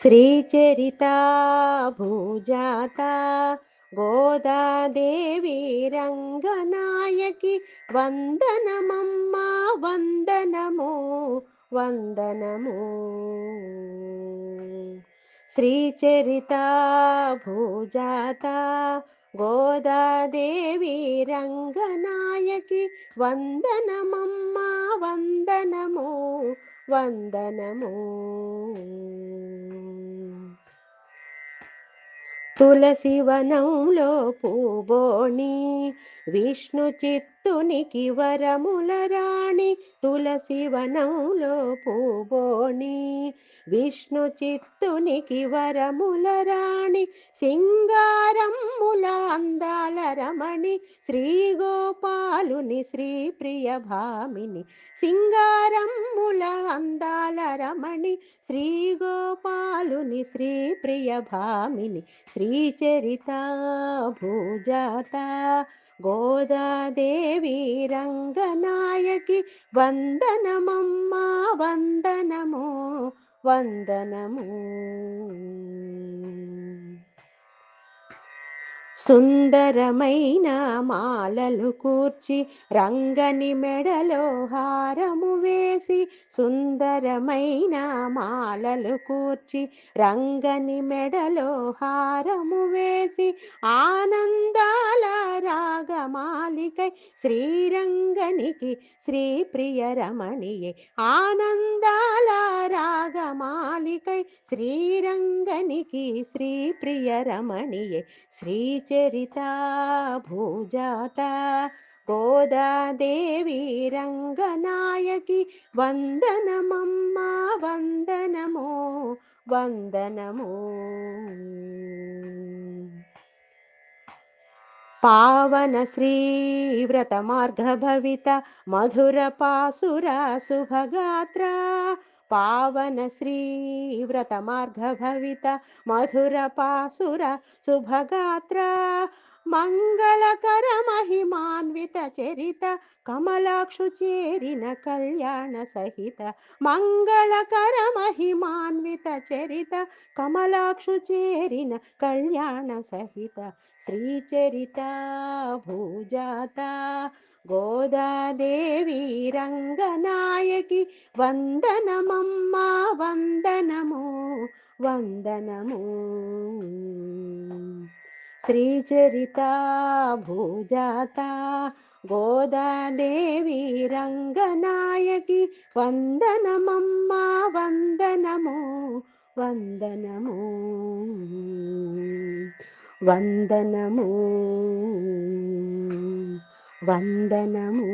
శ్రీచరితా భూజాత గోదాదేవి రంగనాయకి వందనమమ్మ వందనము వందనము. శ్రీచరితా భూజాత గోదాదేవి రంగనాయకి వందనమమ్మ వందనము వందనము. తులసి వనంలో పూబోణి విష్ణు చిత్తునికి వరముల రాణి. తులసి వనంలో పూబోణి విష్ణు చిత్తునికి వరముల రాణి. సింగారమ్ముల అందాల రమణి శ్రీ గోపాలుని శ్రీ ప్రియ భామిని. సింగారమ్ముల అందాల రమణి శ్రీ గోపాలుని శ్రీ ప్రియ భామిని. శ్రీచరితా భూజాత గోదాదేవి రంగనాయకి వందనమమ్మ వందనము వందనము. సుందరమైన మాలలు కూర్చి రంగని మెడలో హారము వేసి. సుందరమైన మాలలు కూర్చి రంగని మెడలో హారము వేసి. ఆనందాల రాగమాలికై శ్రీరంగనికి శ్రీ ప్రియ రమణియే. ఆనందాల రాగమాలికై శ్రీరంగనికి శ్రీ ప్రియ రమణియే. శ్రీచరితా భూజాత గోదాదేవి రంగనాయకి వందనమమ్మ వందనము వందనము. పావన శ్రీవ్రత మార్గ భవిత మధుర పాసుర శుభగాత్ర. పావన శ్రీవ్రత మార్గ భవిత మధుర పాసుర శుభగాత్ర. మంగళకర మహిమాన్విత చరిత కమలాక్షు చేరిన కళ్యాణ సహిత. మంగళకర మహిమాన్విత చరిత కమలాక్షు చేరిన కళ్యాణ సహిత. శ్రీచరితా భూజాత గోదాదేవి రంగనాయకి వందనమమ్మ వందనము వందనము. శ్రీచరితా భూజాత గోదాదేవి రంగనాయకి వందనమమ్మ వందనము వందనము వందనము వందనము.